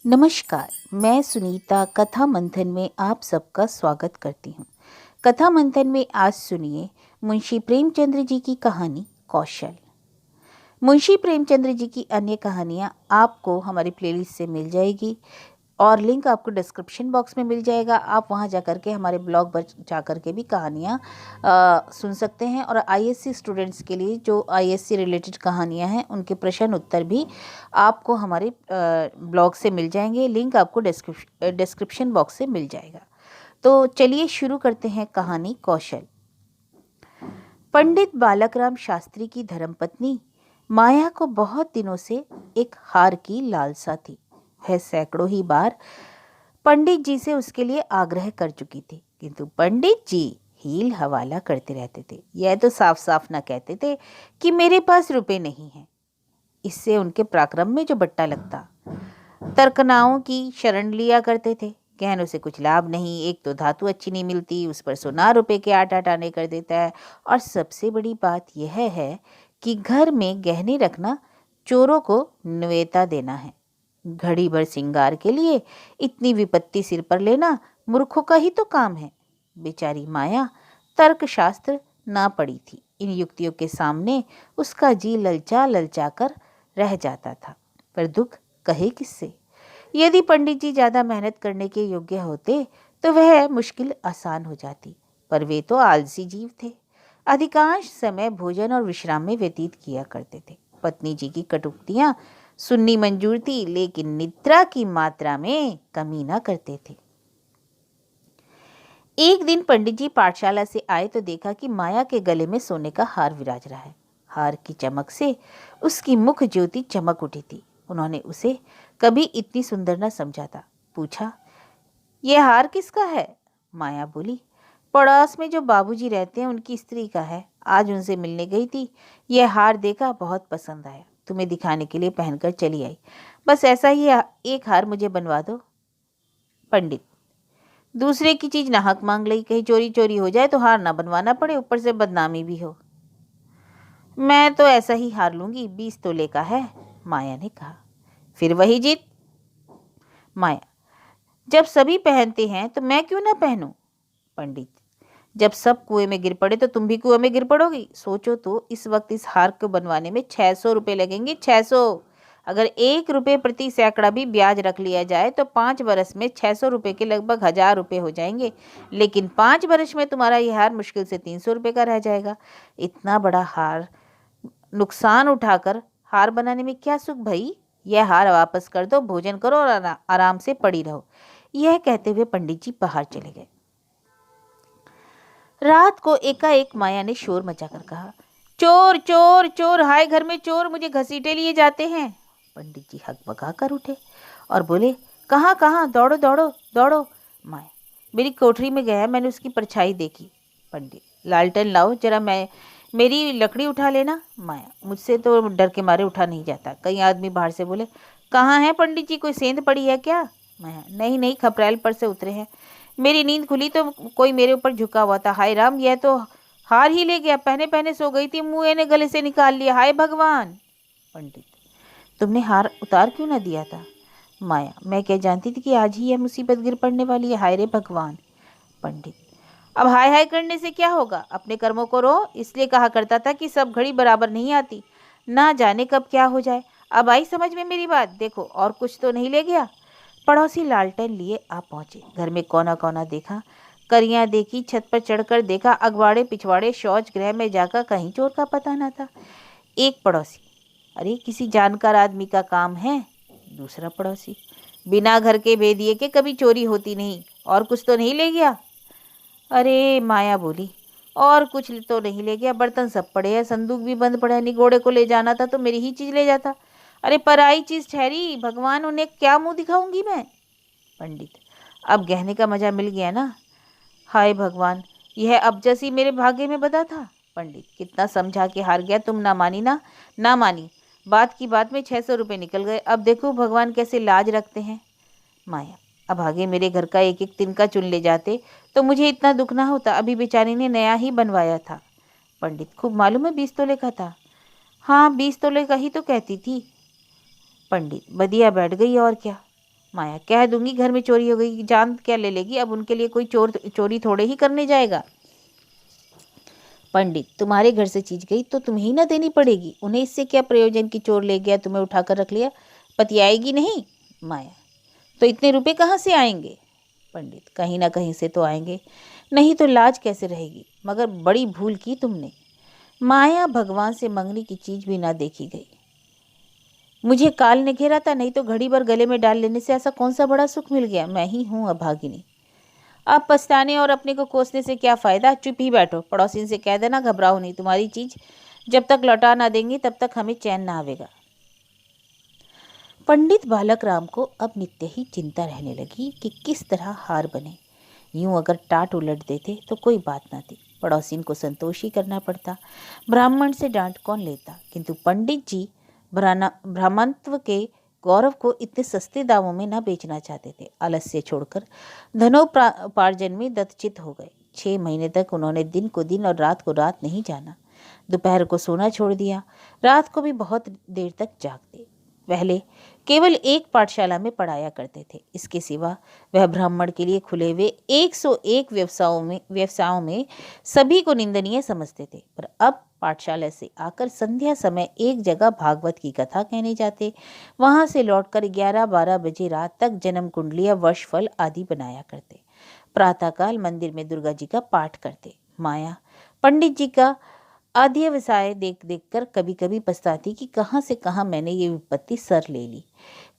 नमस्कार। मैं सुनीता कथा मंथन में आप सबका स्वागत करती हूँ। कथा मंथन में आज सुनिए मुंशी प्रेमचंद्र जी की कहानी कौशल। मुंशी प्रेमचंद्र जी की अन्य कहानियाँ आपको हमारी प्लेलिस्ट से मिल जाएगी और लिंक आपको डिस्क्रिप्शन बॉक्स में मिल जाएगा। आप वहां जाकर के हमारे ब्लॉग पर जाकर के भी कहानियाँ सुन सकते हैं। और आईएससी स्टूडेंट्स के लिए जो आईएससी रिलेटेड कहानियाँ हैं उनके प्रश्न उत्तर भी आपको हमारे ब्लॉग से मिल जाएंगे। लिंक आपको डिस्क्रिप्शन बॉक्स से मिल जाएगा। तो चलिए शुरू करते हैं कहानी कौशल। पंडित बालकराम शास्त्री की धर्मपत्नी माया को बहुत दिनों से एक हार की लालसा थी। वह सैकड़ों ही बार पंडित जी से उसके लिए आग्रह कर चुकी थी, किंतु पंडित जी हील हवाला करते रहते थे। यह तो साफ साफ ना कहते थे कि मेरे पास रुपए नहीं हैं। इससे उनके पराक्रम में जो बट्टा लगता। तर्कनाओं की शरण लिया करते थे। गहनों से कुछ लाभ नहीं, एक तो धातु अच्छी नहीं मिलती, उस पर सोना रुपए के आठ आने कर देता है। और सबसे बड़ी बात यह है कि घर में गहने रखना चोरों को न्योता देना है। घड़ी भर सिंगार के लिए इतनी विपत्ति सिर पर लेना मूर्खों का ही तो काम है। बेचारी माया तर्कशास्त्र ना पड़ी थी। इन युक्तियों के सामने उसका जी ललचा ललचा कर रह जाता था। पर दुख कहे किससे। यदि पंडित जी ज्यादा मेहनत करने के योग्य होते तो वह मुश्किल आसान हो जाती, पर वे तो आलसी जीव थे। अधिकांश समय भोजन और विश्राम में व्यतीत किया करते थे। पत्नी जी की कटुक्तियां सुननी मंजूर थी, लेकिन निद्रा की मात्रा में कमी न करते थे। एक दिन पंडित जी पाठशाला से आए तो देखा कि माया के गले में सोने का हार विराज रहा है। हार की चमक से उसकी मुख ज्योति चमक उठी थी। उन्होंने उसे कभी इतनी सुंदर न समझा था। पूछा, यह हार किसका है? माया बोली, पड़ोस में जो बाबूजी रहते हैं उनकी स्त्री का है। आज उनसे मिलने गई थी, यह हार देखा, बहुत पसंद आया, तुम्हें दिखाने के लिए पहनकर चली आई। बस ऐसा ही एक हार मुझे बनवा दो। पंडित, दूसरे की चीज नाहक मांग ली, कहीं चोरी चोरी हो जाए तो हार ना बनवाना पड़े, ऊपर से बदनामी भी हो। मैं तो ऐसा ही हार लूंगी, 20 तोले का है, माया ने कहा। फिर वही जीत। माया, जब सभी पहनते हैं तो मैं क्यों ना पहनूं? पंडित, जब सब कुएं में गिर पड़े तो तुम भी कुएं में गिर पड़ोगी। सोचो तो, इस वक्त इस हार को बनवाने में 600 रुपये लगेंगे। 600। अगर 1 रुपये प्रति सैकड़ा भी ब्याज रख लिया जाए तो 5 बरस में 600 रुपये के लगभग 1000 रुपये हो जाएंगे। लेकिन 5 बरस में तुम्हारा यह हार मुश्किल से 300 रुपये का रह जाएगा। इतना बड़ा हार नुकसान उठाकर हार बनाने में क्या सुख भई? यह हार वापस कर दो, भोजन करो और आराम से पड़ी रहो। यह कहते हुए पंडित जी बाहर चले गए। रात को एकाएक माया ने शोर मचाकर कहा, चोर चोर चोर, हाय घर में चोर, मुझे घसीटे लिए जाते हैं। पंडित जी हकबका कर उठे और बोले, कहाँ कहाँ, दौड़ो दौड़ो दौड़ो। माया, मेरी कोठरी में गया, मैंने उसकी परछाई देखी। पंडित, लालटेन लाओ जरा, मैं मेरी लकड़ी उठा लेना। माया, मुझसे तो डर के मारे उठा नहीं जाता। कई आदमी बाहर से बोले, कहाँ है पंडित जी, कोई सेंध पड़ी है क्या? माया, नहीं नहीं, खपरेल पर से उतरे हैं। मेरी नींद खुली तो कोई मेरे ऊपर झुका हुआ था। हाय राम, यह तो हार ही ले गया, पहने पहने सो गई थी, मुँह ने गले से निकाल लिया, हाय भगवान। पंडित, तुमने हार उतार क्यों ना दिया था? माया, मैं क्या जानती थी कि आज ही यह मुसीबत गिर पड़ने वाली है, हाय रे भगवान। पंडित, अब हाय हाय करने से क्या होगा, अपने कर्मों को रो। इसलिए कहा करता था कि सब घड़ी बराबर नहीं आती, ना जाने कब क्या हो जाए। अब आई समझ में मेरी बात? देखो, और कुछ तो नहीं ले गया? पड़ोसी लालटेन लिए आ पहुंचे। घर में कोना कोना देखा, करियां देखी, छत पर चढ़कर देखा, अगवाड़े पिछवाड़े, शौच गृह में जाकर, कहीं चोर का पता न था। एक पड़ोसी, अरे किसी जानकार आदमी का काम है। दूसरा पड़ोसी, बिना घर के भेदिए के कभी चोरी होती नहीं, और कुछ तो नहीं ले गया? अरे माया बोली, और कुछ तो नहीं ले गया, बर्तन सब पड़े हैं, संदूक भी बंद पड़ा है, निगोड़े को ले जाना था तो मेरी ही चीज ले जाता। अरे पराई चीज ठहरी, भगवान, उन्हें क्या मुंह दिखाऊंगी मैं? पंडित, अब गहने का मजा मिल गया ना? हाय भगवान, यह अब जैसी मेरे भाग्य में बधा था। पंडित, कितना समझा के हार गया, तुम ना मानी ना? ना मानी, बात की बात में 600 रुपये निकल गए। अब देखो भगवान कैसे लाज रखते हैं। माया, अब आगे मेरे घर का एक एक तिनका चुन ले जाते तो मुझे इतना दुख ना होता। अभी बेचारी ने नया ही बनवाया था। पंडित, खूब मालूम है 20 तोले का था? हाँ, 20 तोले का ही तो कहती थी। पंडित, बदिया बैठ गई और क्या। माया, कह दूंगी घर में चोरी हो गई, जान क्या ले लेगी, अब उनके लिए कोई चोरी थोड़े ही करने जाएगा। पंडित, तुम्हारे घर से चीज गई तो तुम्हें ही ना देनी पड़ेगी, उन्हें इससे क्या प्रयोजन कि चोर ले गया, तुम्हें उठाकर रख लिया, पतियाएगी नहीं। माया, तो इतने रुपए कहाँ से आएंगे। पंडित, कहीं ना कहीं से तो आएंगे, नहीं तो लाज कैसे रहेगी, मगर बड़ी भूल की तुमने। माया, भगवान से मंगनी की चीज भी ना देखी गई। मुझे काल ने घेरा था, नहीं तो घड़ी भर गले में डाल लेने से ऐसा कौन सा बड़ा सुख मिल गया। मैं ही हूँ अभागिनी। अब पछताने और अपने को कोसने से क्या फायदा, चुप ही बैठो। पड़ोसी से कह देना घबराओ नहीं, तुम्हारी चीज जब तक लौटा ना देंगी तब तक हमें चैन ना आवेगा। पंडित बालक राम को अब नित्य ही चिंता रहने लगी कि किस तरह हार बने। यूं अगर टाट उलट देते तो कोई बात ना थी, पड़ोसिन को संतोष ही करना पड़ता, ब्राह्मण से डांट कौन लेता। किंतु पंडित जी ब्राह्मणत्व के गौरव को इतने सस्ते दामों में न बेचना चाहते थे। आलस्य छोड़कर धनोपार्जन में दत्तचित हो गए। 6 महीने तक उन्होंने दिन को दिन और रात को रात नहीं जाना। दोपहर को सोना छोड़ दिया, रात को भी बहुत देर तक जागते। पहले केवल एक पाठशाला में पढ़ाया करते थे, इसके सिवा वह ब्राह्मण के लिए खुले हुए 101 व्यवसायों में सभी को निंदनीय समझते थे। पर अब पाठशाला से आकर संध्या समय एक जगह भागवत की कथा कहने जाते, वहां से लौटकर 11-12 बजे रात तक जन्म कुंडलियां, वर्षफल आदि बनाया करते। प्रातःकाल मंदिर में दुर्गा जी का पाठ करते। माया पंडित जी का अध्यवसाय देख देख कर कभी कभी पछताती कि कहाँ से कहाँ मैंने ये विपत्ति सर ले ली।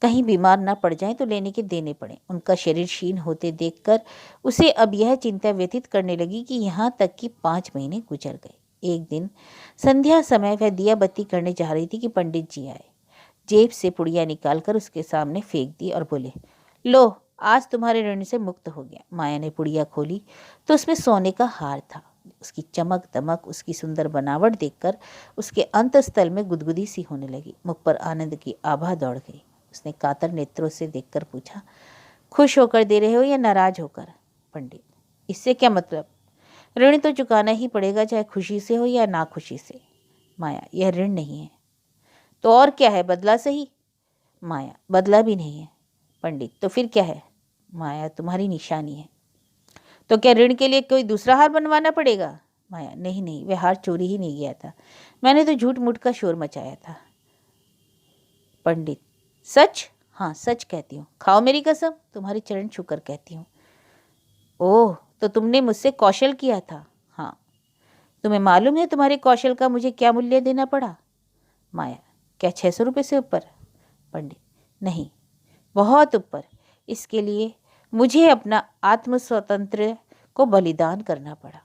कहीं बीमार ना पड़ जाए तो लेने के देने पड़े। उनका शरीर क्षीण होते देखकर उसे अब यह चिंता व्यतीत करने लगी कि यहाँ तक कि 5 महीने गुजर गए। एक दिन संध्या समय वह दिया बत्ती करने जा रही थी कि पंडित जी आए। जेब से पुड़िया निकालकर उसके सामने फेंक दी और बोले, लो, आज तुम्हारे ऋण से मुक्त हो गया। माया ने पुड़िया खोली तो उसमें सोने का हार था। उसकी चमक दमक, उसकी सुंदर बनावट देखकर उसके अंतस्थल में गुदगुदी सी होने लगी। मुख पर आनंद की आभा दौड़ गई। उसने कातर नेत्रों से देखकर पूछा, खुश होकर दे रहे हो या नाराज होकर। पंडित, इससे क्या मतलब, ऋण तो चुकाना ही पड़ेगा, चाहे खुशी से हो या ना खुशी से। माया, यह ऋण नहीं है तो और क्या है, बदला सही। माया, बदला भी नहीं है। पंडित, तो फिर क्या है। माया, तुम्हारी निशानी है। तो क्या ऋण के लिए कोई दूसरा हार बनवाना पड़ेगा। माया, नहीं नहीं, वह हार चोरी ही नहीं गया था, मैंने तो झूठ मूठ का शोर मचाया था। पंडित, सच। हाँ, सच कहती हूँ, खाओ मेरी कसम, तुम्हारे चरण छूकर कहती हूँ। ओह, तो तुमने मुझसे कौशल किया था। हाँ, तुम्हें मालूम है तुम्हारे कौशल का मुझे क्या मूल्य देना पड़ा। माया, क्या 600 रुपये से ऊपर। पंडित, नहीं, बहुत ऊपर। इसके लिए मुझे अपना आत्म स्वतंत्र को बलिदान करना पड़ा।